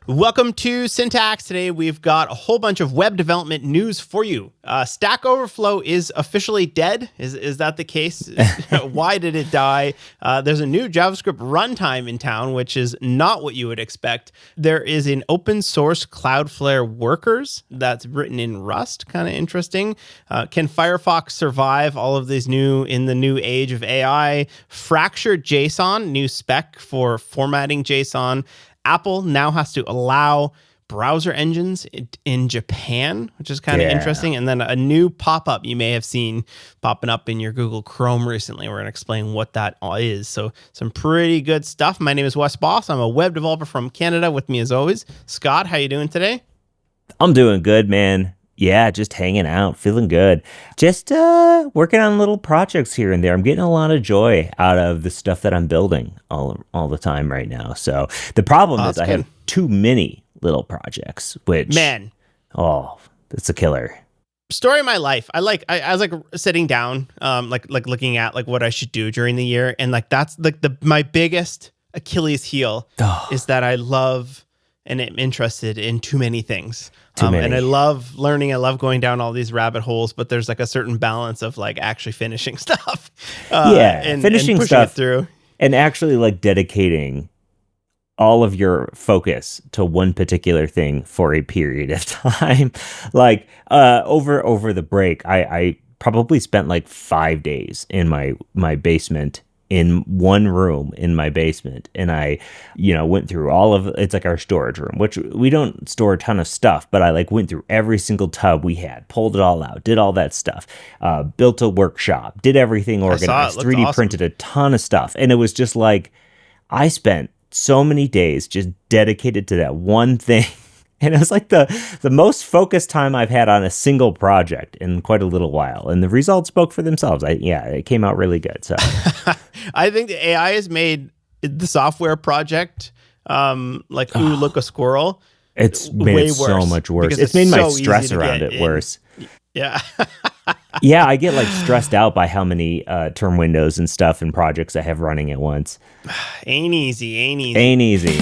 Welcome to Syntax. Today we've got a whole bunch of web development news for you. Stack Overflow is officially dead. Is that the case? Why did it die? There's a new JavaScript runtime in town, which is not what you would expect. There is an open source Cloudflare workers that's written in Rust. Kind of interesting. Can Firefox survive all of these in the new age of AI? Fractured JSON, new spec for formatting JSON. Apple now has to allow browser engines in Japan, which is kind of interesting. And then a new pop-up you may have seen popping up in your Google Chrome recently. We're going to explain what that is. So some pretty good stuff. My name is Wes Boss. I'm a web developer from Canada. With me as always, Scott. How you doing today? I'm doing good, man. Yeah, just hanging out, feeling good. Just working on little projects here and there. I'm getting a lot of joy out of the stuff that I'm building all the time right now. So the problem is I have too many little projects, which that's a killer. Story of my life. I was like sitting down, like looking at like what I should do during the year, and like that's like my biggest Achilles heel is that I love and am interested in too many things. And I love learning. I love going down all these rabbit holes, but there's like a certain balance of like actually finishing stuff. And finishing stuff it through. And actually like dedicating all of your focus to one particular thing for a period of time. Like over the break, I probably spent like 5 days in my basement, in one room in my basement, and I went through all of it's like our storage room, which we don't store a ton of stuff, but I like went through every single tub we had, pulled it all out, did all that stuff, built a workshop, did everything organized, 3D awesome. Printed a ton of stuff, and it was just like I spent so many days just dedicated to that one thing. And it was like the most focused time I've had on a single project in quite a little while. And the results spoke for themselves. It came out really good. So I think the AI has made the software project look a squirrel. It's made it so much worse. It's made my stress around it worse. Yeah. Yeah, I get like stressed out by how many term windows and stuff and projects I have running at once. Ain't easy.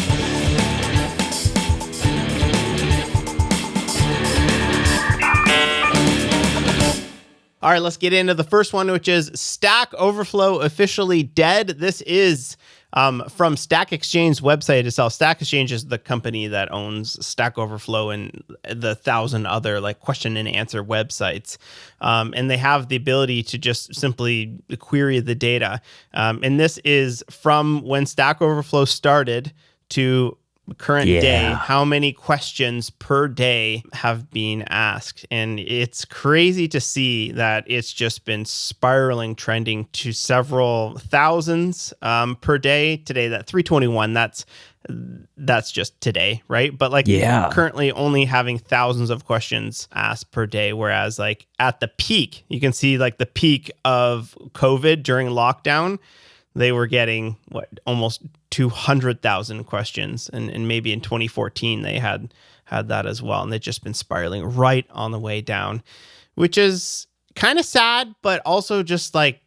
All right, let's get into the first one, which is Stack Overflow officially dead. This is from Stack Exchange's website itself. Stack Exchange is the company that owns Stack Overflow and the 1,000 other like question and answer websites. And they have the ability to just simply query the data. And this is from when Stack Overflow started to current day, how many questions per day have been asked. And it's crazy to see that it's just been spiraling, trending to several thousands per day. Today, that 321, that's just today, right? But currently only having thousands of questions asked per day, whereas like at the peak, you can see like the peak of COVID during lockdown, they were getting almost 200,000 questions, and maybe in 2014 they had that as well, and they've just been spiraling right on the way down, which is kind of sad, but also just like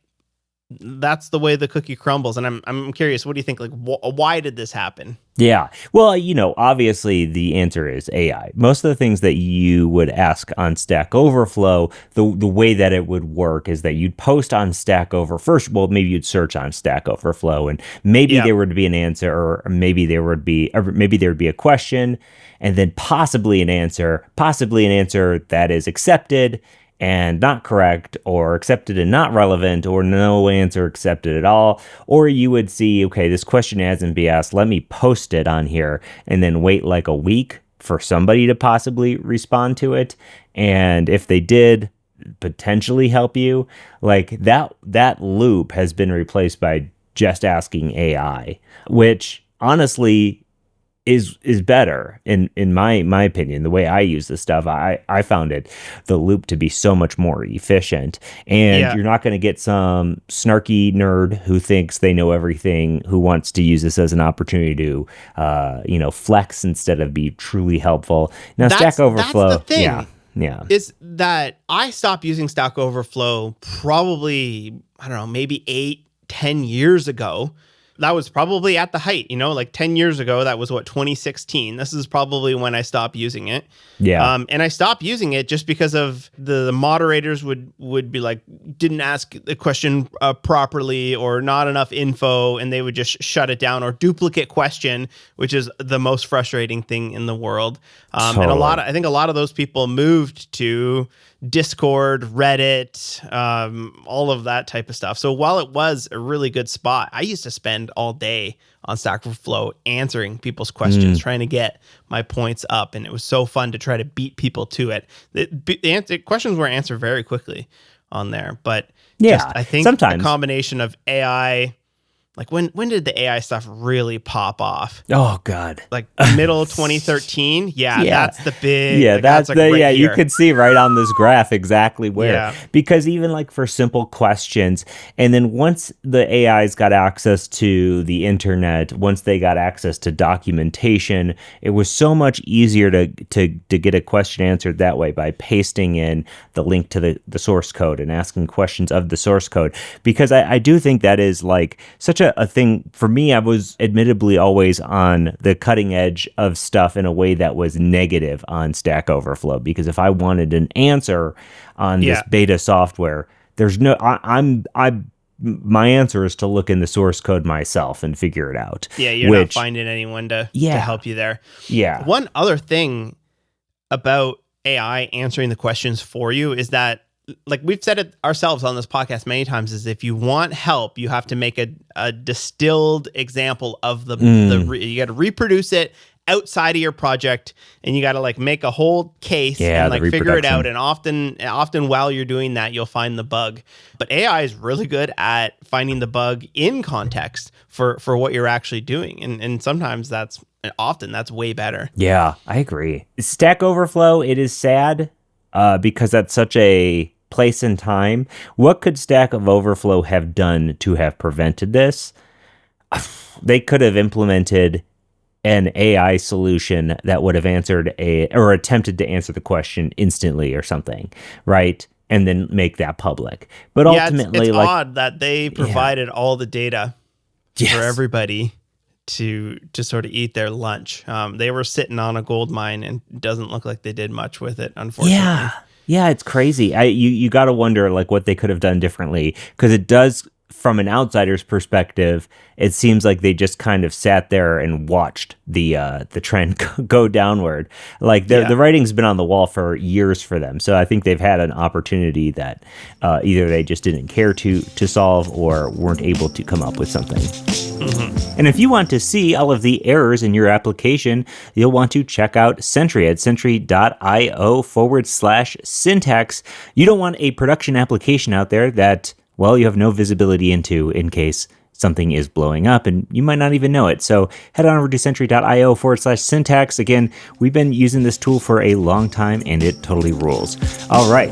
that's the way the cookie crumbles. And I'm curious, what do you think? Like, why did this happen? Yeah. Well, obviously the answer is AI. Most of the things that you would ask on Stack Overflow, the way that it would work is that you'd post on Stack Overflow. Well, maybe you'd search on Stack Overflow, and maybe there would be an answer, or maybe there would be a question, and then possibly an answer that is accepted and not correct, or accepted and not relevant, or no answer accepted at all. Or you would see, okay, this question hasn't been asked, let me post it on here, and then wait like a week for somebody to possibly respond to it. And if they did potentially help you, like that loop has been replaced by just asking AI, which honestly is better in my opinion. The way I use this stuff, I found the loop to be so much more efficient, and you're not going to get some snarky nerd who thinks they know everything, who wants to use this as an opportunity to flex instead of be truly helpful. Now Stack Overflow, that's the thing. Yeah. Is that I stopped using Stack Overflow probably, I don't know, maybe 8-10 years ago. that was probably at the height, like 10 years ago. That was 2016. This is probably when I stopped using it. Yeah. And I stopped using it just because of the moderators would be like, didn't ask the question properly or not enough info, and they would just shut it down, or duplicate question, which is the most frustrating thing in the world. Totally. And I think a lot of those people moved to Discord, Reddit, all of that type of stuff. So while it was a really good spot, I used to spend all day on Stack Overflow answering people's questions, trying to get my points up. And it was so fun to try to beat people to it. The questions were answered very quickly on there. But I think sometimes a combination of AI, like when did the AI stuff really pop off? Oh God. Like middle 2013. Yeah, that's the big. Yeah, that's like the right you here. could see right on this graph exactly where. Yeah. Because even like for simple questions, and then once the AIs got access to the internet, once they got access to documentation, it was so much easier to get a question answered that way by pasting in the link to the source code and asking questions of the source code. Because I do think that is like such a thing. For me, I was admittedly always on the cutting edge of stuff in a way that was negative on Stack Overflow, because if I wanted an answer on this beta software, there's no my answer is to look in the source code myself and figure it out. Yeah, you're not finding anyone to help you there. Yeah. One other thing about AI answering the questions for you is that, like we've said it ourselves on this podcast many times, is if you want help, you have to make a distilled example of you got to reproduce it outside of your project, and you got to like make a whole case and like figure it out. And often while you're doing that, you'll find the bug. But AI is really good at finding the bug in context for what you're actually doing. And sometimes that's way better. Yeah, I agree. Stack Overflow, it is sad because that's such a place and time. What could Stack Overflow have done to have prevented this? They could have implemented an AI solution that would have answered or attempted to answer the question instantly or something, right? And then make that public. But ultimately, it's odd that they provided all the data for everybody to sort of eat their lunch. They were sitting on a gold mine, and it doesn't look like they did much with it, unfortunately. Yeah, it's crazy. You got to wonder like what they could have done differently, because it does, from an outsider's perspective, it seems like they just kind of sat there and watched the trend go downward. Like the writing's been on the wall for years for them. So I think they've had an opportunity that either they just didn't care to solve or weren't able to come up with something. Mm-hmm. And if you want to see all of the errors in your application, you'll want to check out Sentry at sentry.io/syntax. You don't want a production application out there that, well, you have no visibility into in case something is blowing up and you might not even know it. So head on over to sentry.io/syntax. Again, we've been using this tool for a long time and it totally rules. All right.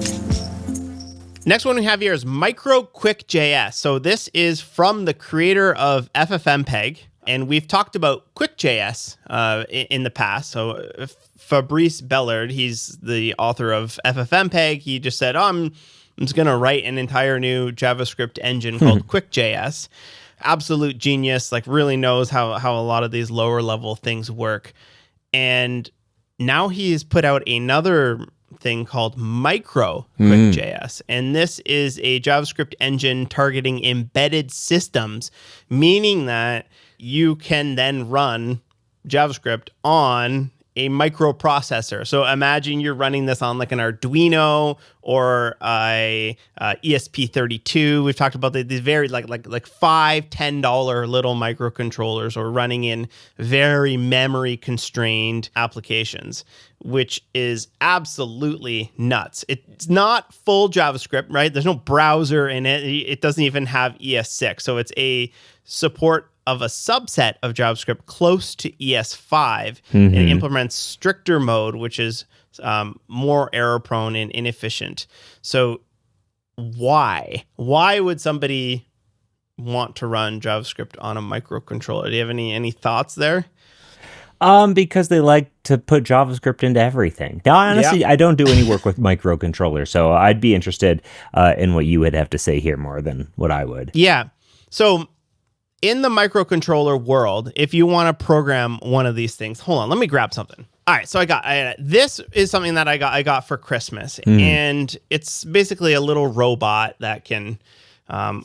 Next one we have here is Micro QuickJS. So this is from the creator of FFmpeg, and we've talked about QuickJS in the past. So Fabrice Bellard, he's the author of FFmpeg. He just said, I'm just going to write an entire new JavaScript engine called QuickJS. Absolute genius, like really knows how a lot of these lower level things work. And now he's put out another thing called Micro QuickJS. And this is a JavaScript engine targeting embedded systems, meaning that you can then run JavaScript on a microprocessor. So imagine you're running this on like an Arduino or a ESP32. We've talked about these very like $5-10 little microcontrollers, or running in very memory constrained applications, which is absolutely nuts. It's not full JavaScript, right? There's no browser in it. It doesn't even have ES6. So it's a support of a subset of JavaScript close to ES5, and it implements stricter mode, which is more error prone and inefficient. So why would somebody want to run JavaScript on a microcontroller? Do you have any thoughts there? Because they like to put JavaScript into everything. Now, honestly, I don't do any work with microcontrollers, so I'd be interested in what you would have to say here more than what I would. Yeah. So in the microcontroller world, if you want to program one of these things, hold on, let me grab something. All right, so this is something that I got for Christmas, and it's basically a little robot that can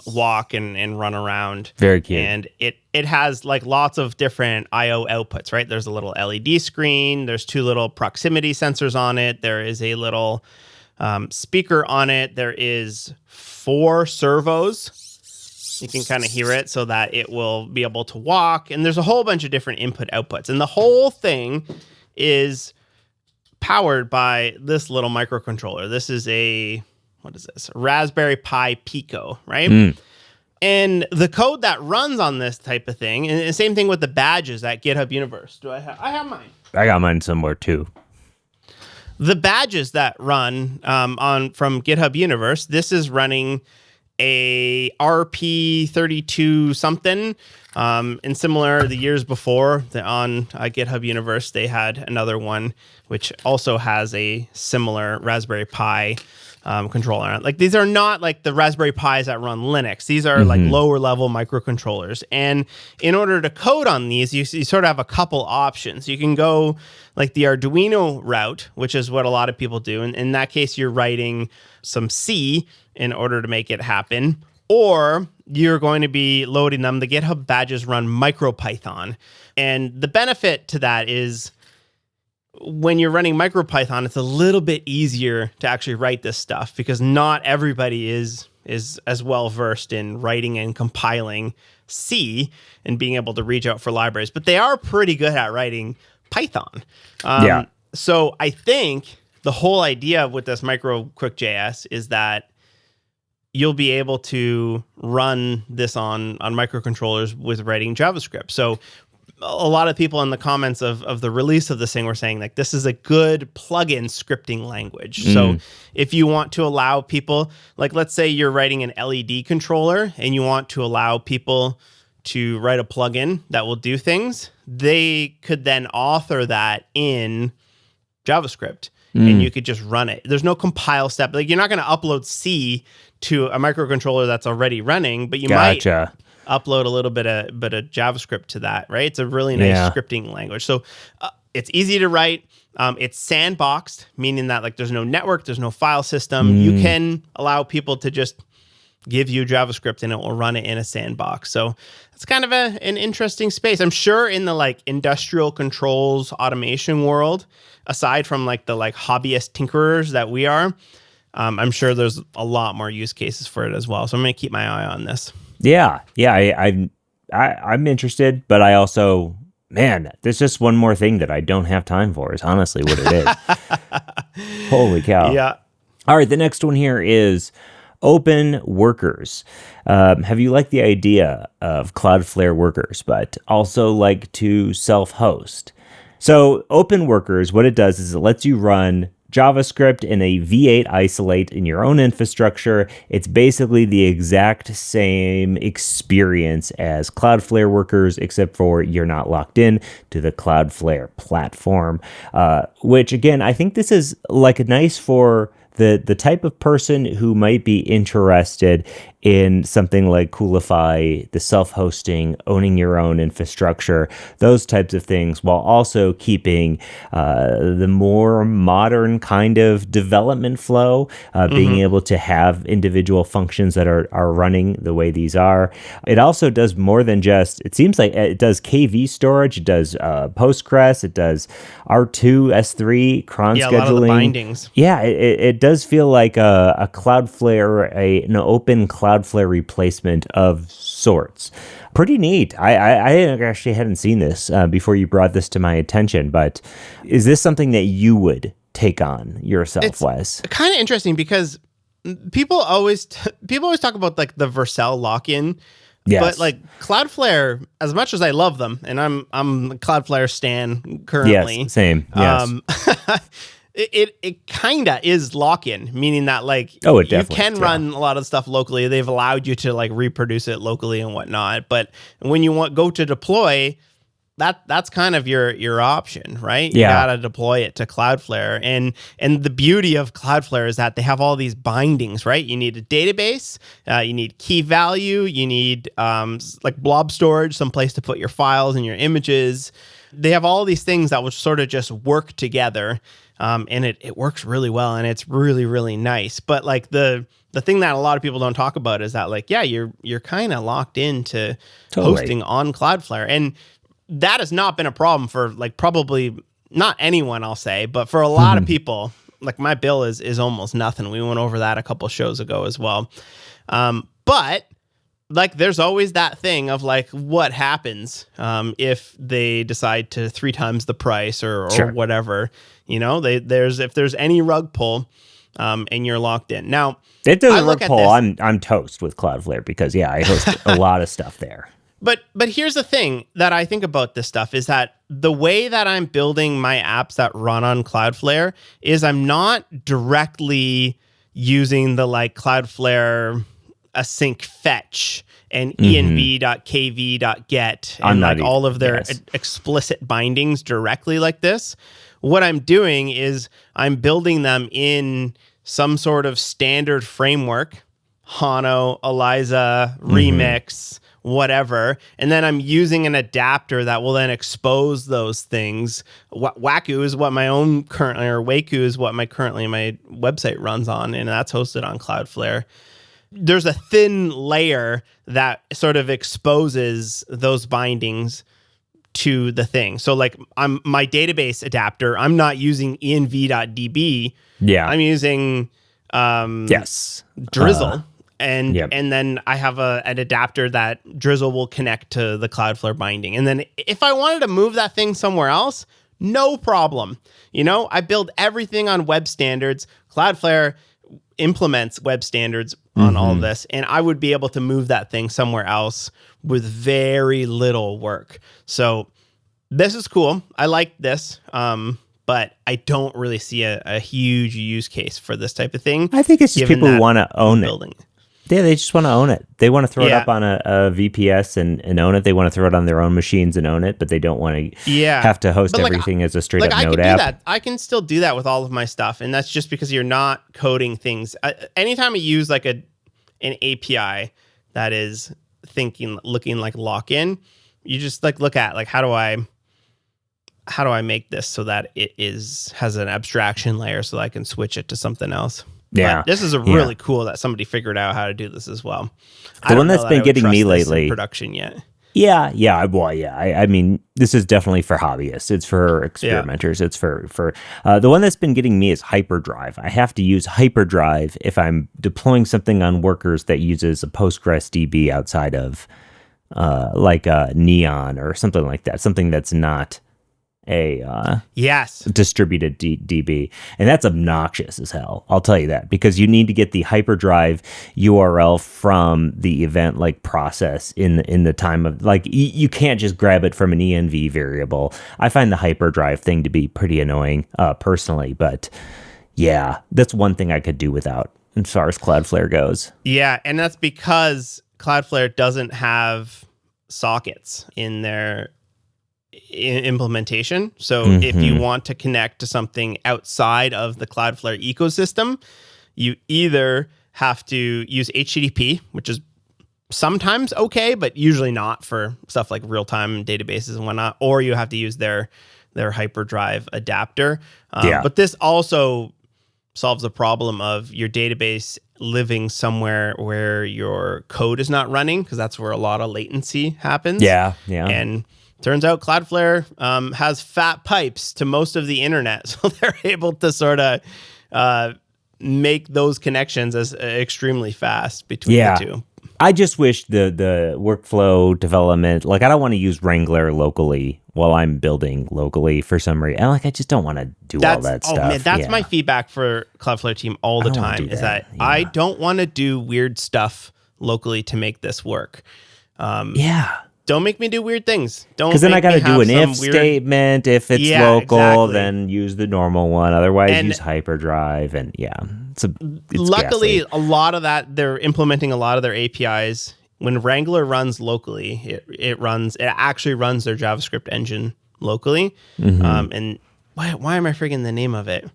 walk and run around. Very cute. And it has like lots of different I/O outputs, right? There's a little LED screen. There's 2 little proximity sensors on it. There is a little speaker on it. There is 4 servos. You can kind of hear it so that it will be able to walk. And there's a whole bunch of different input outputs. And the whole thing is powered by this little microcontroller. This is what is this? Raspberry Pi Pico, right? And the code that runs on this type of thing, and the same thing with the badges at GitHub Universe. I have mine. I got mine somewhere too. The badges that run from GitHub Universe, this is running a RP32 something. And similar, the years before, on GitHub Universe, they had another one which also has a similar Raspberry Pi controller on it. Like, these are not like the Raspberry Pis that run Linux. These are like lower level microcontrollers. And in order to code on these, you sort of have a couple options. You can go like the Arduino route, which is what a lot of people do. And in that case, you're writing some C in order to make it happen. Or you're going to be loading them. The GitHub badges run MicroPython. And the benefit to that is when you're running MicroPython, it's a little bit easier to actually write this stuff because not everybody is as well versed in writing and compiling C and being able to reach out for libraries. But they are pretty good at writing Python. So I think the whole idea with this micro QuickJS is that you'll be able to run this on microcontrollers with writing JavaScript. So a lot of people in the comments of the release of this thing were saying like, this is a good plugin scripting language. So if you want to allow people, like let's say you're writing an LED controller and you want to allow people to write a plugin that will do things, they could then author that in JavaScript and you could just run it. There's no compile step. Like, you're not going to upload C to a microcontroller that's already running, but you might upload a little bit of JavaScript to that, right? It's a really nice scripting language. So it's easy to write. It's sandboxed, meaning that like there's no network, there's no file system. You can allow people to just give you JavaScript and it will run it in a sandbox. So it's kind of an interesting space. I'm sure in the like industrial controls automation world, aside from like the like hobbyist tinkerers that we are, I'm sure there's a lot more use cases for it as well. So I'm going to keep my eye on this. Yeah. I'm interested, but I also, man, there's just one more thing that I don't have time for is honestly what it is. Holy cow. Yeah. All right. The next one here is open workers. Have you liked the idea of Cloudflare workers, but also like to self-host? So open workers, what it does is it lets you run JavaScript in a V8 isolate in your own infrastructure. It's basically the exact same experience as Cloudflare workers, except for you're not locked in to the Cloudflare platform, which again, I think this is like nice for the type of person who might be interested in something like Coolify, the self-hosting, owning your own infrastructure, those types of things, while also keeping the more modern kind of development flow, being able to have individual functions that are running the way these are. It also does more than just, it seems like it does KV storage, it does Postgres, it does R2, S3, cron scheduling. A lot of the bindings. Yeah, it does feel like a Cloudflare, an open Cloudflare replacement of sorts. Pretty neat. I actually hadn't seen this before you brought this to my attention, but is this something that you would take on yourself, Wes? It's kind of interesting because people always talk about like the Vercel lock-in. Yes. But like Cloudflare, as much as I love them, and I'm a Cloudflare stan currently. Yes, same. Yes. It kind of is lock-in, meaning that like you can run a lot of stuff locally. They've allowed you to like reproduce it locally and whatnot. But when you go to deploy, that's kind of your option, right? You Yeah. gotta deploy it to Cloudflare. And the beauty of Cloudflare is that they have all these bindings, right? You need a database, you need key value, you need like blob storage, some place to put your files and your images. They have all these things that will sort of just work together. And it works really well, and it's really, really nice. But like the thing that a lot of people don't talk about is that, like, yeah, you're kind of locked into hosting on Cloudflare. And that has not been a problem for, like, probably not anyone, I'll say, but for a lot of people. Like, my bill is almost nothing. We went over that a couple shows ago as well. But like, there's always that thing of, like, what happens if they decide to 3 times the price or whatever, you know, if there's any rug pull and you're locked in. Now, it doesn't rug pull. I'm toast with Cloudflare because, yeah, I host a lot of stuff there. But here's the thing that I think about this stuff is that the way that I'm building my apps that run on Cloudflare is I'm not directly using the, like, Cloudflare async fetch and env.kv.get and like all of their explicit bindings directly like this. What I'm doing is I'm building them in some sort of standard framework, Hano, Eliza, Remix, whatever, and then I'm using an adapter that will then expose those things. Waku is what my own currently, or Waku is what my website runs on, and that's hosted on Cloudflare. There's a thin layer that sort of exposes those bindings to the thing. So like my database adapter, I'm not using env.db. Yeah. I'm using Drizzle. And then I have an adapter that Drizzle will connect to the Cloudflare binding. And then if I wanted to move that thing somewhere else, no problem. You know, I build everything on web standards. Cloudflare implements web standards on all of this, and I would be able to move that thing somewhere else with very little work. So this is cool. I like this. But I don't really see a huge use case for this type of thing. I think it's just people who want to own it. Yeah, they just want to own it. They want to throw it up on a VPS and own it. They want to throw it on their own machines and own it, but they don't want to have to host everything as a straight up Node app. I can still do that with all of my stuff, and that's just because you're not coding things. Anytime I use like an API that is looking like lock-in, you just like look at like how do I make this so that it has an abstraction layer so that I can switch it to something else. Yeah, but this is really cool that somebody figured out how to do this as well. The one that's been getting me lately, production yet? Yeah. I mean, this is definitely for hobbyists. It's for experimenters. It's for the one that's been getting me is Hyperdrive. I have to use Hyperdrive if I'm deploying something on Workers that uses a Postgres DB outside of like a Neon or something like that. Something that's not a distributed DB, and that's obnoxious as hell. I'll tell you that, because you need to get the Hyperdrive URL from the event like process in the time of like you can't just grab it from an env variable. I find the Hyperdrive thing to be pretty annoying personally, but yeah, that's one thing I could do without as far as Cloudflare goes. Yeah, and that's because Cloudflare doesn't have sockets in their implementation. So if you want to connect to something outside of the Cloudflare ecosystem, you either have to use HTTP, which is sometimes okay, but usually not for stuff like real-time databases and whatnot, or you have to use their Hyperdrive adapter. But this also solves the problem of your database living somewhere where your code is not running, because that's where a lot of latency happens. Yeah. And turns out Cloudflare has fat pipes to most of the internet, so they're able to sort of make those connections as extremely fast between the two. I just wish the workflow development, like I don't want to use Wrangler locally while I'm building locally for some reason. I just don't want to do all that stuff. Man, that's my feedback for Cloudflare team all the time is that I don't want to do weird stuff locally to make this work. Don't make me do weird things. Because then I got to do an if statement. If it's local, then use the normal one. Otherwise, use Hyperdrive. And it's luckily, ghastly. a lot of that, they're implementing a lot of their APIs when Wrangler runs locally, it actually runs their JavaScript engine locally. And why am I forgetting the name of it?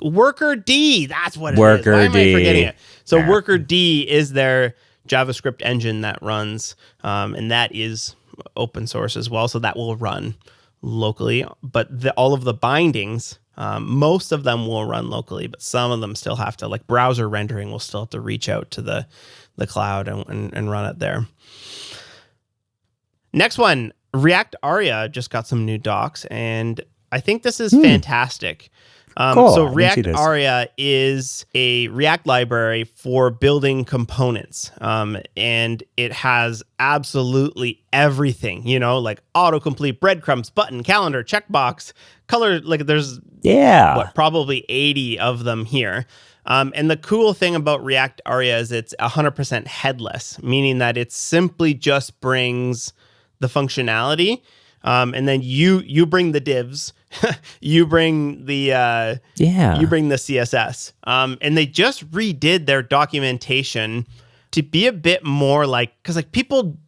Worker D, that's what it is. Why am I forgetting it? So Worker D is their JavaScript engine that runs, and that is open source as well. So that will run locally, but all of the bindings, most of them will run locally, but some of them still have to, like browser rendering will still have to reach out to the cloud and run it there. Next one, React Aria just got some new docs, and I think this is fantastic. Cool. So React Aria is a React library for building components. And it has absolutely everything, like autocomplete, breadcrumbs, button, calendar, checkbox, color. Like there's probably 80 of them here. And the cool thing about React Aria is it's 100% headless, meaning that it simply just brings the functionality. And then you bring the divs, you bring the CSS. And they just redid their documentation to be a bit more because people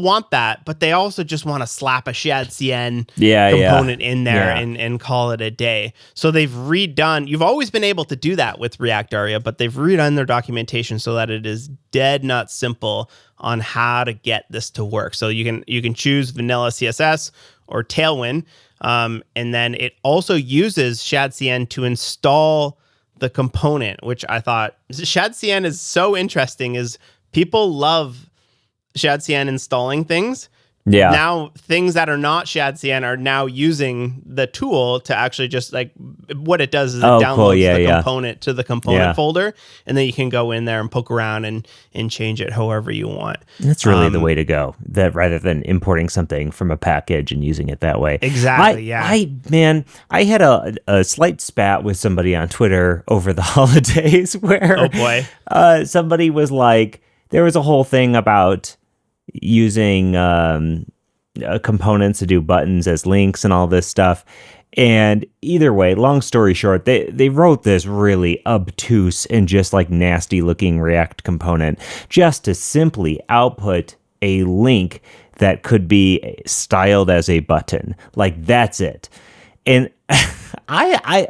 want that, but they also just want to slap a ShadCN component in there and call it a day. So they've redone. You've always been able to do that with React Aria, but they've redone their documentation so that it is dead nut simple on how to get this to work. So you can choose vanilla CSS or Tailwind, and then it also uses ShadCN to install the component, which I thought ShadCN is so interesting. Is people love ShadCN installing things. Yeah. Now things that are not ShadCN are now using the tool to actually just what it does is it downloads the component to the component folder, and then you can go in there and poke around and change it however you want. That's really the way to go. That rather than importing something from a package and using it that way. Exactly. I had a slight spat with somebody on Twitter over the holidays where somebody was like, there was a whole thing about using components to do buttons as links and all this stuff. And either way, long story short, they wrote this really obtuse and just nasty looking React component just to simply output a link that could be styled as a button. That's it. And I've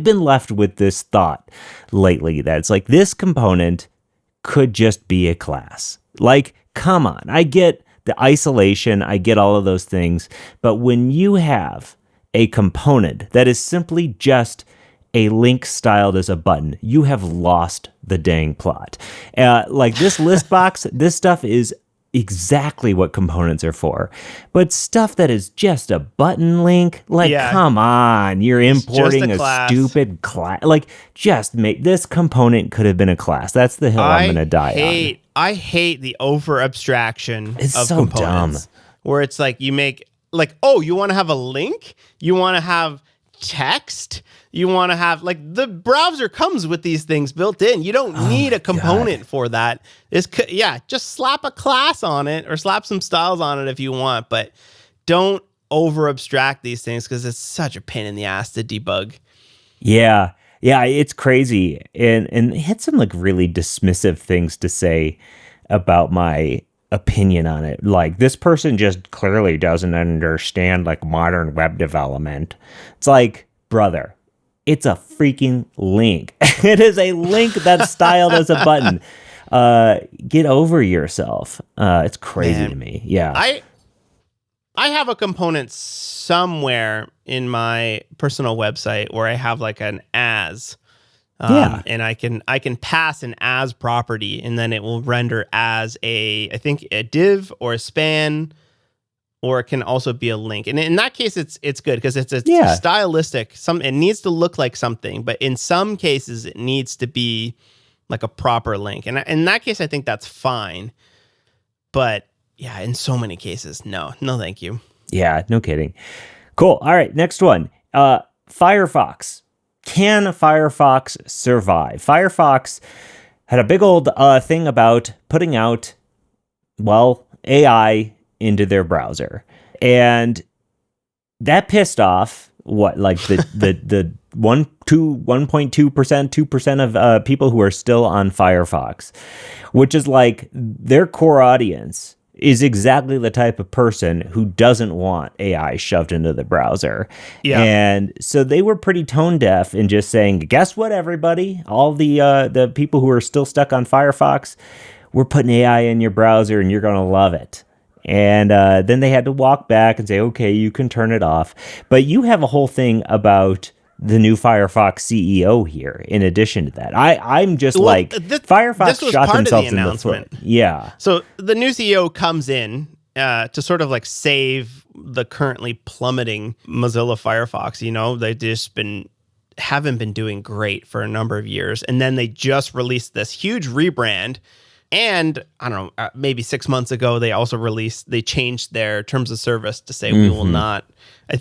been left with this thought lately that it's this component could just be a class. Come on, I get the isolation, I get all of those things, but when you have a component that is simply just a link styled as a button, you have lost the dang plot. This list box, this stuff is exactly what components are for. But stuff that is just a button link, come on, you're importing a stupid class. Just make this component could have been a class. That's the hill I'm going to die on. I hate the over abstraction of so components. Dumb. Where it's you make you want to have a link? You want to have text? You want to have the browser comes with these things built in. You don't need a component for that. Just slap a class on it or slap some styles on it if you want, but don't over abstract these things because it's such a pain in the ass to debug. Yeah, it's crazy, and it had some really dismissive things to say about my opinion on it. This person just clearly doesn't understand modern web development. It's brother, it's a freaking link. It is a link that's styled as a button. Get over yourself. It's crazy to me. Yeah. I have a component somewhere in my personal website where I have an as. And I can pass an as property, and then it will render as I think a div or a span, or it can also be a link. And in that case, it's good because it's stylistic. It needs to look like something, but in some cases, it needs to be a proper link. And in that case, I think that's fine. But yeah, in so many cases, no, thank you. Yeah, no kidding. Cool. All right, next one. Firefox. Can Firefox survive? Firefox had a big old thing about putting out, AI into their browser. And that pissed off the 1.2%, 2% of people who are still on Firefox, which is like their core audience is exactly the type of person who doesn't want AI shoved into the browser. Yeah. And so they were pretty tone deaf in just saying, guess what, everybody? All the people who are still stuck on Firefox, we're putting AI in your browser and you're going to love it. And then they had to walk back and say, okay, you can turn it off. But you have a whole thing about the new Firefox CEO here. In addition to that, I'm just Firefox shot themselves in the foot. Yeah. So the new CEO comes in to sort of like save the currently plummeting Mozilla Firefox. You know, they just haven't been doing great for a number of years, and then they just released this huge rebrand. And I don't know, maybe 6 months ago, they changed their terms of service to say we will not.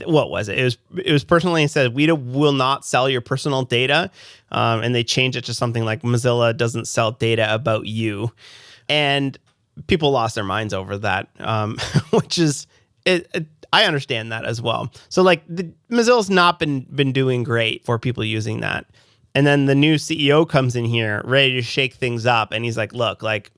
What was it? It was personally said we will not sell your personal data, and they changed it to something like Mozilla doesn't sell data about you, and people lost their minds over that, which is I understand that as well. So like Mozilla's not been doing great for people using that. And then the new CEO comes in here ready to shake things up. And he's like, look, like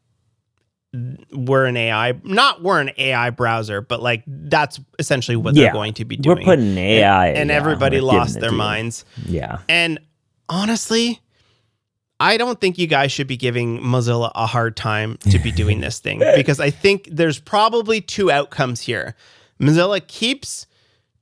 we're an AI browser, but like that's essentially what they're going to be doing. We're putting AI. And everybody lost their minds. Yeah. And honestly, I don't think you guys should be giving Mozilla a hard time to be doing this thing, because I think there's probably two outcomes here. Mozilla keeps...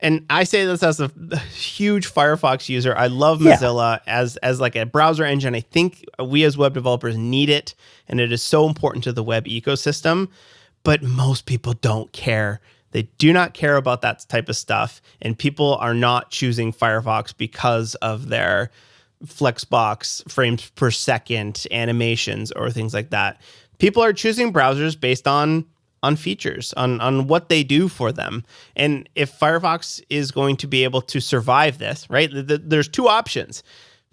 And I say this as a huge Firefox user. I love Mozilla as like a browser engine. I think we as web developers need it, and it is so important to the web ecosystem. But most people don't care. They do not care about that type of stuff. And people are not choosing Firefox because of their Flexbox frames per second animations or things like that. People are choosing browsers based on features, on what they do for them. And if Firefox is going to be able to survive this, right? There's two options.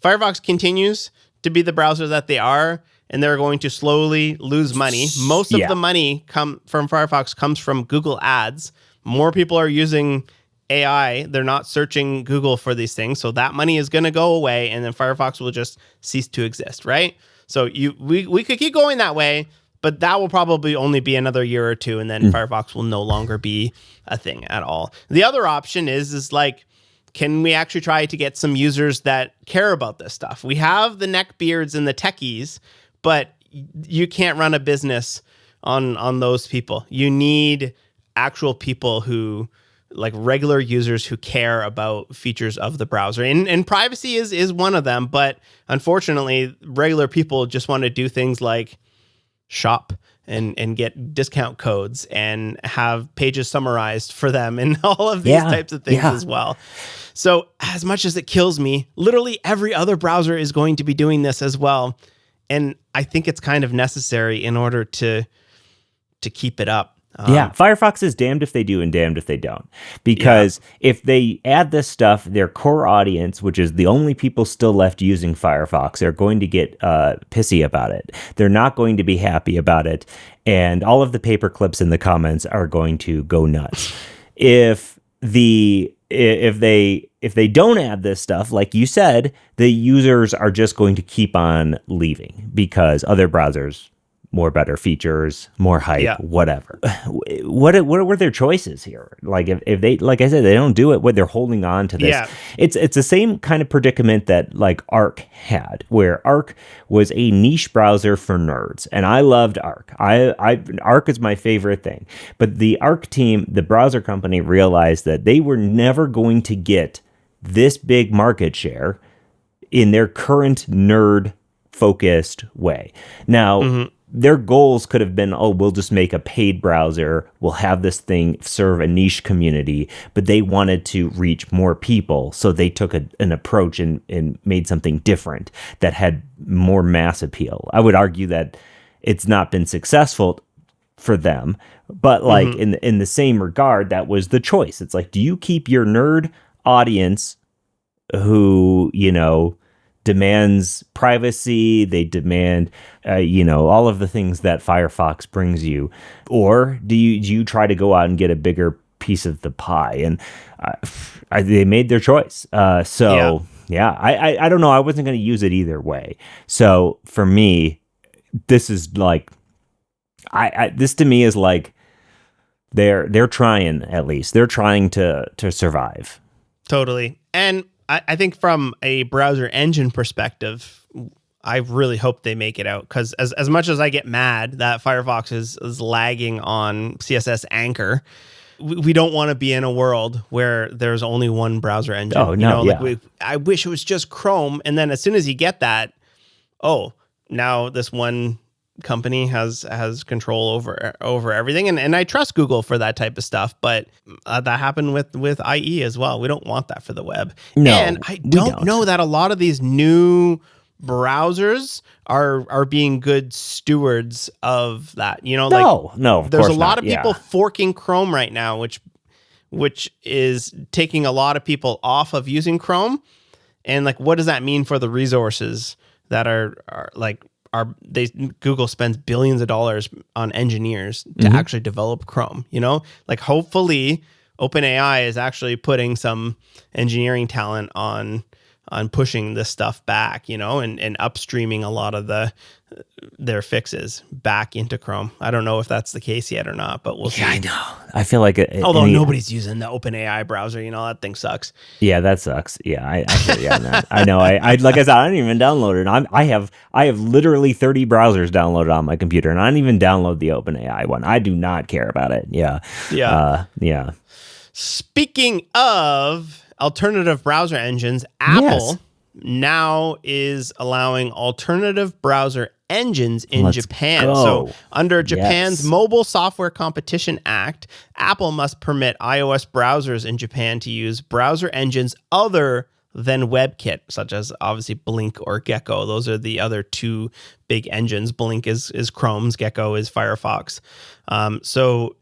Firefox continues to be the browser that they are, and they're going to slowly lose money. Most of the money from Firefox comes from Google Ads. More people are using AI. They're not searching Google for these things. So that money is going to go away, and then Firefox will just cease to exist, right? So we could keep going that way, but that will probably only be another year or two, and then Firefox will no longer be a thing at all. The other option is like, can we actually try to get some users that care about this stuff? We have the neckbeards and the techies, but you can't run a business on those people. You need actual people who, like regular users who care about features of the browser. And privacy is one of them, but unfortunately, regular people just want to do things like shop and get discount codes and have pages summarized for them and all of these types of things as well. So as much as it kills me, literally every other browser is going to be doing this as well. And I think it's kind of necessary in order to keep it up. Firefox is damned if they do and damned if they don't. Because if they add this stuff, their core audience, which is the only people still left using Firefox, are going to get pissy about it. They're not going to be happy about it. And all of the paperclips in the comments are going to go nuts. If they don't add this stuff, like you said, the users are just going to keep on leaving because other browsers, more better features, more hype, whatever. What were their choices here? Like if they, like I said, they don't do it, what they're holding on to this. Yeah. It's the same kind of predicament that like Arc had, where Arc was a niche browser for nerds, and I loved Arc. Arc is my favorite thing. But the Arc team, the browser company, realized that they were never going to get this big market share in their current nerd focused way. Now, their goals could have been, we'll just make a paid browser. We'll have this thing serve a niche community, but they wanted to reach more people. So they took an approach and made something different that had more mass appeal. I would argue that it's not been successful for them, but like in the same regard, that was the choice. It's like, do you keep your nerd audience who, demands privacy, they demand, all of the things that Firefox brings you, or do you try to go out and get a bigger piece of the pie? And they made their choice. Yeah. I don't know. I wasn't going to use it either way. So for me, this is like, this to me is like they're trying, at least they're trying to survive. Totally. And I think from a browser engine perspective, I really hope they make it out, because as much as I get mad that Firefox is lagging on CSS Anchor, we don't want to be in a world where there's only one browser engine. Oh, no, Like I wish it was just Chrome. And then as soon as you get that, now this one company has control over everything. And I trust Google for that type of stuff. But that happened with IE as well. We don't want that for the web. No, and I don't know that a lot of these new browsers are being good stewards of that. No, of there's course a lot not. of people Yeah. forking Chrome right now, which is taking a lot of people off of using Chrome. And like, what does that mean for the resources that Google spends billions of dollars on engineers to actually develop Chrome, like hopefully OpenAI is actually putting some engineering talent on pushing this stuff back, and upstreaming a lot of their fixes back into Chrome. I don't know if that's the case yet or not, but we'll see. I know. I feel like although nobody's using the OpenAI browser, that thing sucks. Yeah, that sucks. Yeah, I feel you on that. I know. I like I said, I didn't even download it. I have literally 30 browsers downloaded on my computer, and I didn't even download the OpenAI one. I do not care about it. Yeah. Yeah. Speaking of alternative browser engines, Apple now is allowing alternative browser engines in Japan. Go. So under Japan's Mobile Software Competition Act, Apple must permit iOS browsers in Japan to use browser engines other than WebKit, such as obviously Blink or Gecko. Those are the other two big engines. Blink is Chrome's, Gecko is Firefox. So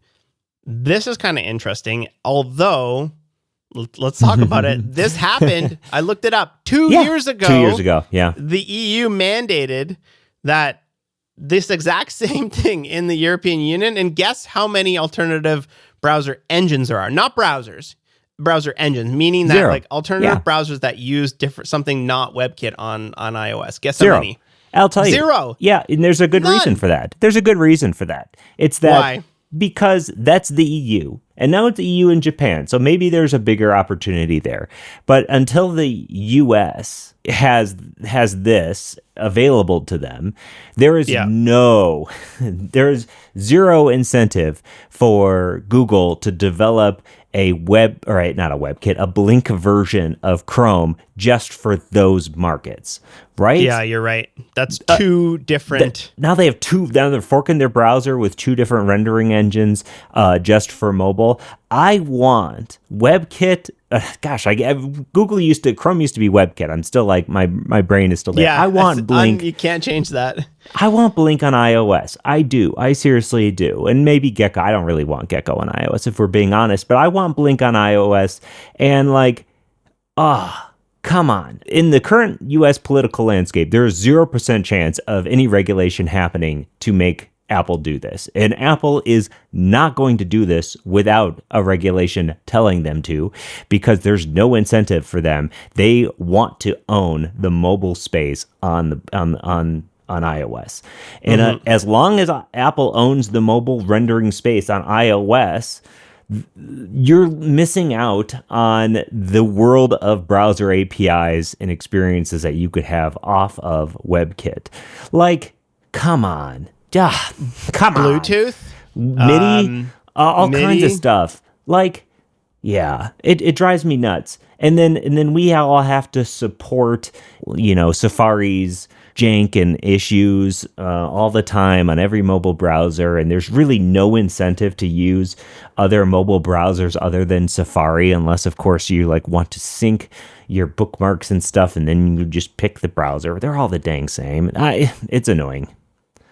this is kind of interesting, although let's talk about it. This happened. I looked it up 2 years ago. 2 years ago. Yeah. The EU mandated that this exact same thing in the European Union. And guess how many alternative browser engines there are? Not browsers, browser engines, meaning that 0. like alternative browsers that use something not WebKit on iOS. Guess 0. how many? I'll tell you. 0. Yeah. And there's a good reason for that. It's that Why? Because that's the EU. And now it's the EU and Japan. So maybe there's a bigger opportunity there. But until the US has this available to them, there is there's zero incentive for Google to develop a a Blink version of Chrome just for those markets, right? Yeah, you're right. That's two different. Now they have two. Now they're forking their browser with two different rendering engines just for mobile. I want WebKit. Chrome used to be WebKit. I'm still like, my brain is still there. Yeah, I want Blink. You can't change that. I want Blink on iOS. I do. I seriously do. And maybe Gecko. I don't really want Gecko on iOS if we're being honest, but I want Blink on iOS. And like, come on. In the current US political landscape, there is 0% chance of any regulation happening to make Apple do this. And Apple is not going to do this without a regulation telling them to, because there's no incentive for them. They want to own the mobile space on iOS. And as long as Apple owns the mobile rendering space on iOS, you're missing out on the world of browser APIs and experiences that you could have off of WebKit. Like, come on. Come on. Bluetooth? MIDI? All MIDI? kinds of stuff. Like, yeah, it drives me nuts. And then we all have to support, Safari's jank and issues all the time on every mobile browser, and there's really no incentive to use other mobile browsers other than Safari, unless of course you like want to sync your bookmarks and stuff, and then you just pick the browser. They're all the dang same. It's annoying.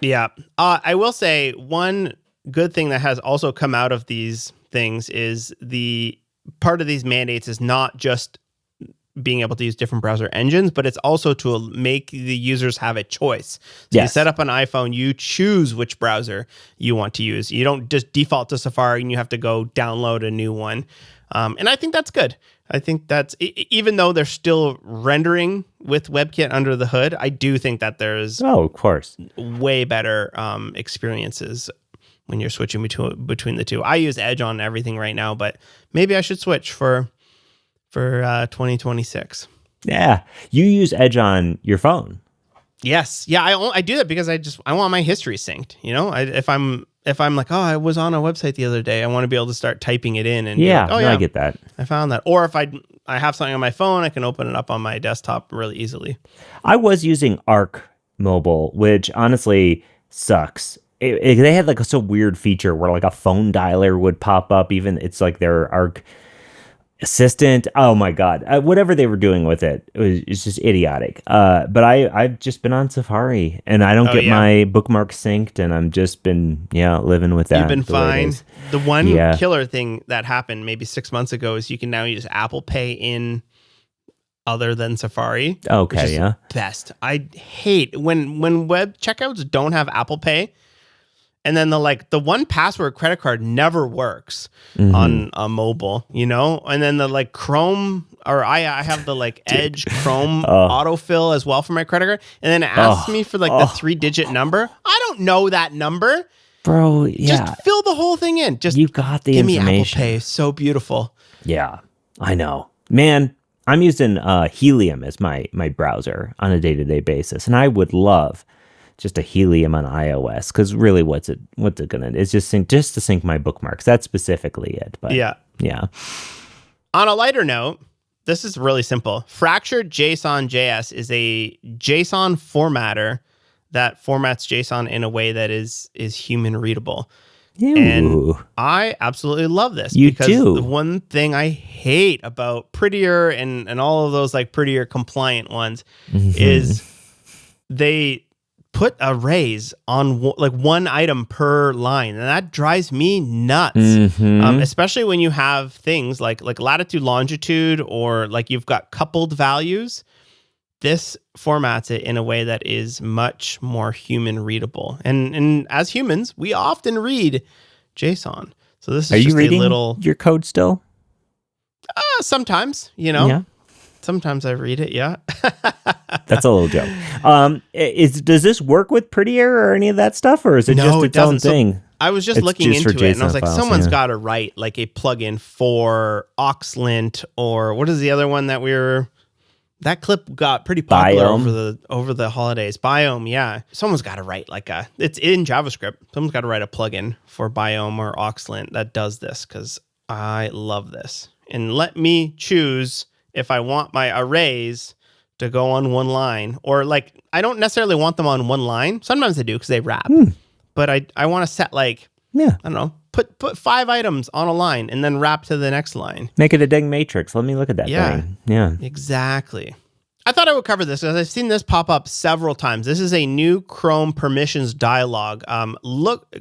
Yeah. I will say one good thing that has also come out of these things is the part of these mandates is not just being able to use different browser engines, but it's also to make the users have a choice. So you set up an iPhone, you choose which browser you want to use. You don't just default to Safari and you have to go download a new one. And I think that's good. I think that's even though they're still rendering with WebKit under the hood, I do think that there's of course way better experiences when you're switching between the two. I use Edge on everything right now, but maybe I should switch for 2026. Yeah, you use Edge on your phone. Yes, yeah, I do that because I want my history synced. You know, if I'm like, oh, I was on a website the other day, I want to be able to start typing it in and be like, oh yeah, I get that. I found that. Or if I have something on my phone, I can open it up on my desktop really easily. I was using Arc Mobile, which honestly sucks. They had like a so weird feature where like a phone dialer would pop up. Even it's like their Arc assistant. Oh my god, whatever they were doing with it's just idiotic. But I've just been on Safari and I don't get my bookmarks synced, and I'm just been living with that. You've been fine. The one killer thing that happened maybe 6 months ago is you can now use Apple Pay in other than Safari. Okay, which is best. I hate when web checkouts don't have Apple Pay. And then the 1Password credit card never works on a mobile, you know? And then the Chrome, or I have the Edge Chrome autofill as well for my credit card. And then it asks me for the 3-digit number. I don't know that number. Bro, yeah. Just fill the whole thing in. Just you got the give information. me Apple Pay. So beautiful. Yeah, I know. Man, I'm using Helium as my browser on a day-to-day basis. And I would love just a Helium on iOS, because really what's it gonna do? It's just to sync my bookmarks. That's specifically it. But yeah. On a lighter note, this is really simple. Fractured JSON JS is a JSON formatter that formats JSON in a way that is human readable. Ew. And I absolutely love this. Because the one thing I hate about Prettier and all of those Prettier compliant ones is they put arrays on one item per line, and that drives me nuts. Especially when you have things like latitude, longitude, or you've got coupled values. This formats it in a way that is much more human readable, and as humans, we often read JSON. So this is Are just you reading a little your code still? Sometimes, Yeah. Sometimes I read it, yeah. That's a little joke. Does this work with Prettier or any of that stuff, or is it just its own thing? So I was just looking into it, and I was like, someone's got to write a plugin for Oxlint, or what is the other one that clip got pretty popular over the holidays. Biome, yeah. Someone's got to write it's in JavaScript. Someone's got to write a plugin for Biome or Oxlint that does this, because I love this. And let me choose if I want my arrays to go on one line, or I don't necessarily want them on one line. Sometimes I do because they wrap, but I want to set I don't know, put 5 items on a line and then wrap to the next line. Make it a dang matrix. Let me look at that thing. Yeah, exactly. I thought I would cover this because I've seen this pop up several times. This is a new Chrome permissions dialog. Look,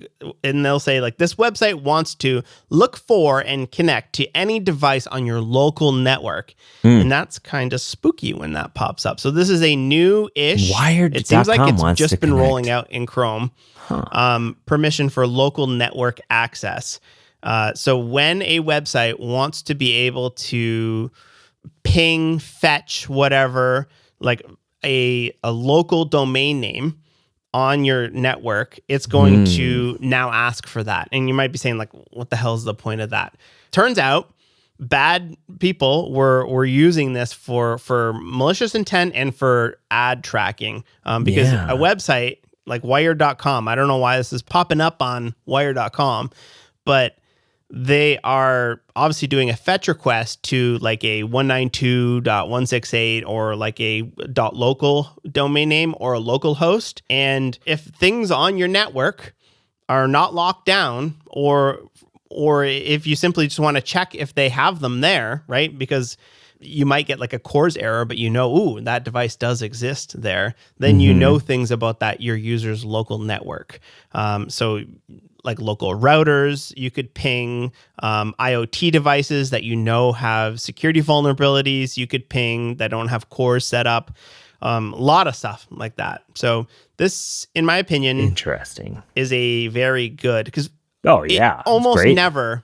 and they'll say this website wants to look for and connect to any device on your local network. And that's kind of spooky when that pops up. So this is a new-ish. Wired.com It seems like it's just been connect. rolling out in Chrome. Permission for local network access. So when a website wants to be able to ping, fetch, whatever, a local domain name on your network, it's going to now ask for that. And you might be saying, what the hell is the point of that? Turns out bad people were using this for malicious intent and for ad tracking, because a website like Wired.com, I don't know why this is popping up on Wired.com, but they are obviously doing a fetch request to a 192.168 or a .local domain name or a local host. And if things on your network are not locked down, or if you simply just want to check if they have them there, right? Because you might get a CORS error, but ooh, that device does exist there. Then you know things about your user's local network. So local routers, you could ping IoT devices that have security vulnerabilities. You could ping that don't have CORS set up. A lot of stuff like that. So this, in my opinion, interesting, is a very good, because almost never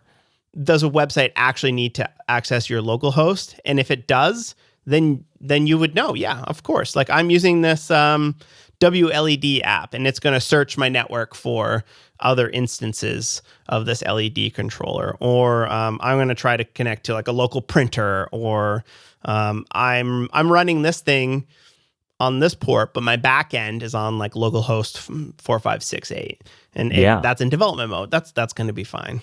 does a website actually need to access your local host? And if it does, then you would know. Yeah, of course. Like I'm using this WLED app, and it's going to search my network for other instances of this LED controller. Or I'm going to try to connect to like a local printer, or I'm running this thing on this port, but my back end is on like localhost 4568, and that's in development mode. That's going to be fine.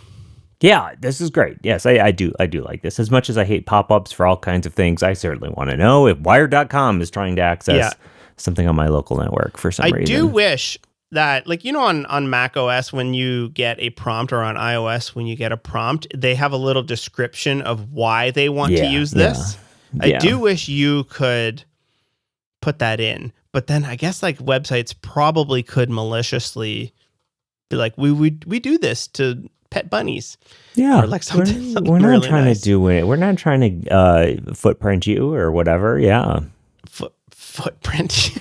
Yeah, this is great. Yes, I do like this. As much as I hate pop-ups for all kinds of things, I certainly want to know if Wired.com is trying to access something on my local network for some reason. I do wish that, like, on Mac OS, when you get a prompt, or on iOS, when you get a prompt, they have a little description of why they want to use this. I do wish you could put that in, but then I guess like websites probably could maliciously be like, we do this to pet bunnies. Yeah, or like something we're not really trying nice. to do it. We're not trying to footprint you or whatever. Yeah, footprint,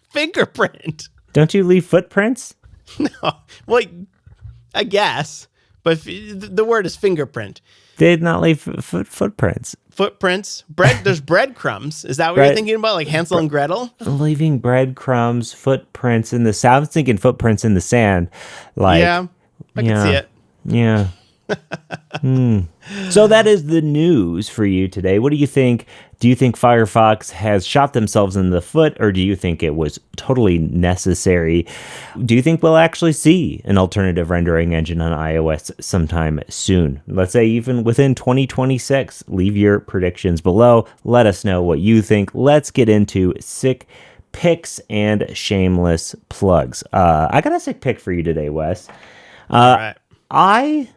fingerprint. Don't you leave footprints? No, well, I guess, but the word is fingerprint. They did not leave footprints. Footprints. There's breadcrumbs. Is that what you're thinking about? Like Hansel and Gretel? Leaving breadcrumbs, footprints in the sand. I was thinking footprints in the sand. Like, yeah, I can see it. Yeah. So that is the news for you today. What do you think? Do you think Firefox has shot themselves in the foot, or do you think it was totally necessary? Do you think we'll actually see an alternative rendering engine on iOS sometime soon? Let's say even within 2026. Leave your predictions below. Let us know what you think. Let's get into sick picks and shameless plugs. I got a sick pick for you today, Wes. All right. I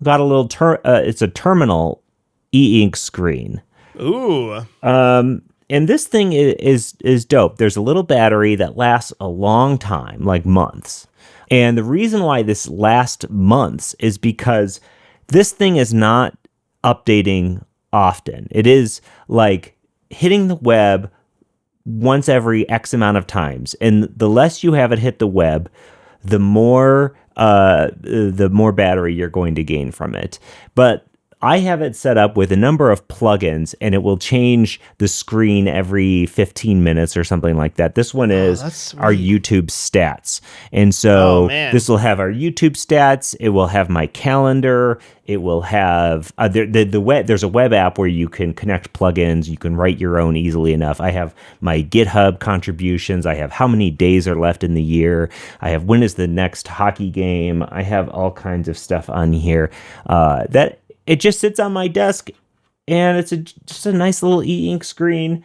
got a little it's a terminal e-ink screen. Ooh. And this thing is dope. There's a little battery that lasts a long time, like months. And the reason why this lasts months is because this thing is not updating often. It is like hitting the web once every X amount of times. And the less you have it hit the web, the more battery you're going to gain from it. But I have it set up with a number of plugins, and it will change the screen every 15 minutes or something like that. This one is our YouTube stats. And so this will have our YouTube stats. It will have my calendar. It will have there's a web app where you can connect plugins. You can write your own easily enough. I have my GitHub contributions. I have how many days are left in the year. I have when is the next hockey game. I have all kinds of stuff on here that it just sits on my desk, and it's just a nice little e-ink screen,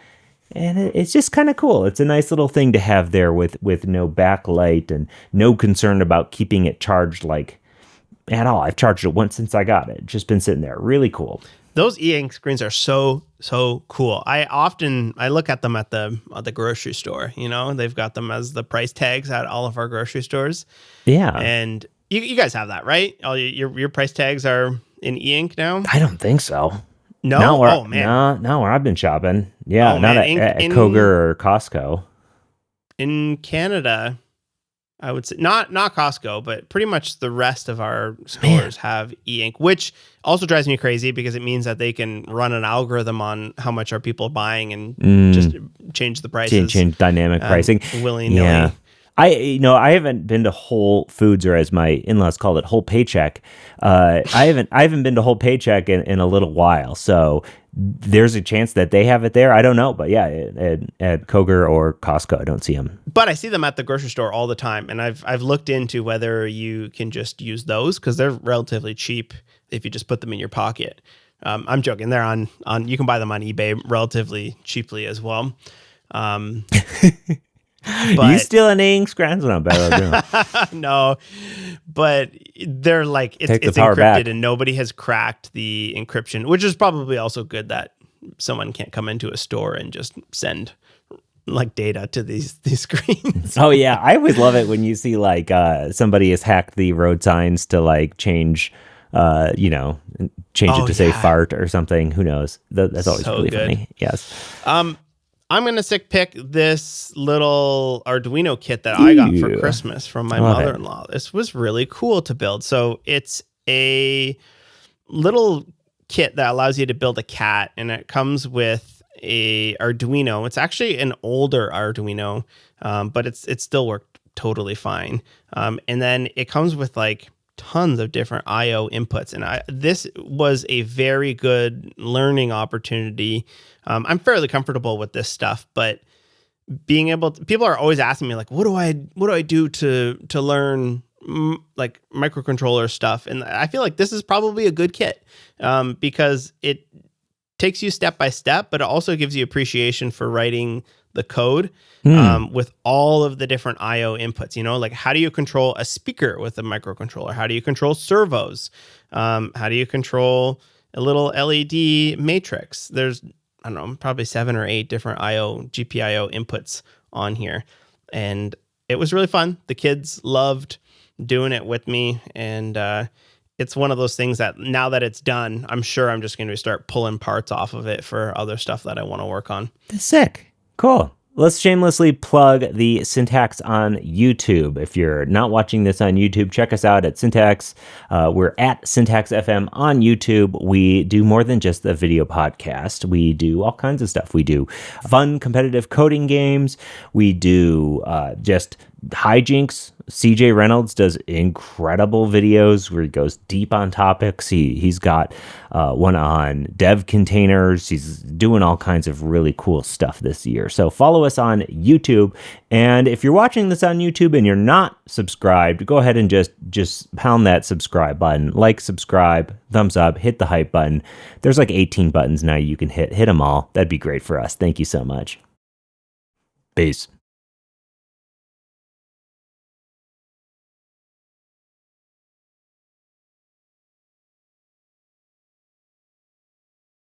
and it's just kind of cool. It's a nice little thing to have there with no backlight and no concern about keeping it charged like at all. I've charged it once since I got it. Just been sitting there. Really cool. Those e-ink screens are so cool. I look at them at the grocery store. They've got them as the price tags at all of our grocery stores. Yeah, and you guys have that, right? All your price tags are in e-ink now? I don't think so. No? Oh, man. Not where I've been shopping. Yeah, not at Kroger or Costco. In Canada, I would say, not Costco, but pretty much the rest of our stores have e-ink, which also drives me crazy because it means that they can run an algorithm on how much are people buying and just change the prices. Change dynamic pricing. Willy-nilly. Yeah. I haven't been to Whole Foods, or as my in-laws call it, Whole Paycheck. I haven't been to Whole Paycheck in a little while, so there's a chance that they have it there. I don't know, but yeah, at Kroger or Costco, I don't see them. But I see them at the grocery store all the time, and I've looked into whether you can just use those because they're relatively cheap if you just put them in your pocket. I'm joking. They're on you can buy them on eBay relatively cheaply as well. But, you steal an ink screen? No, but they're like it's encrypted back. And nobody has cracked the encryption, which is probably also good that someone can't come into a store and just send like data to these screens. Oh yeah, I always love it when you see like somebody has hacked the road signs to like change it to say fart or something. Who knows? That's always really funny. Yes. I'm going to pick this little Arduino kit that I got for Christmas from my mother-in-law. This was really cool to build. So it's a little kit that allows you to build a cat, and it comes with a Arduino. It's actually an older Arduino, but it still worked totally fine. And then it comes with like tons of different IO inputs, and this was a very good learning opportunity. I'm fairly comfortable with this stuff, but being able to, people are always asking me like, what do I do to learn like microcontroller stuff? And I feel like this is probably a good kit, because it takes you step by step, but it also gives you appreciation for writing the code with all of the different IO inputs. Like how do you control a speaker with a microcontroller? How do you control servos? How do you control a little LED matrix? There's, I don't know, probably 7 or 8 different GPIO inputs on here. And it was really fun. The kids loved doing it with me. And it's one of those things that now that it's done, I'm sure I'm just going to start pulling parts off of it for other stuff that I want to work on. That's sick. Cool. Let's shamelessly plug the Syntax on YouTube. If you're not watching this on YouTube, check us out at Syntax. We're at Syntax FM on YouTube. We do more than just a video podcast. We do all kinds of stuff. We do fun competitive coding games. We do just hijinks. CJ Reynolds does incredible videos where he goes deep on topics. He's got one on dev containers. He's doing all kinds of really cool stuff this year. So follow us on YouTube. And if you're watching this on YouTube and you're not subscribed, go ahead and just pound that subscribe button. Like, subscribe, thumbs up, hit the hype button. There's like 18 buttons now you can hit. Hit them all. That'd be great for us. Thank you so much. Peace.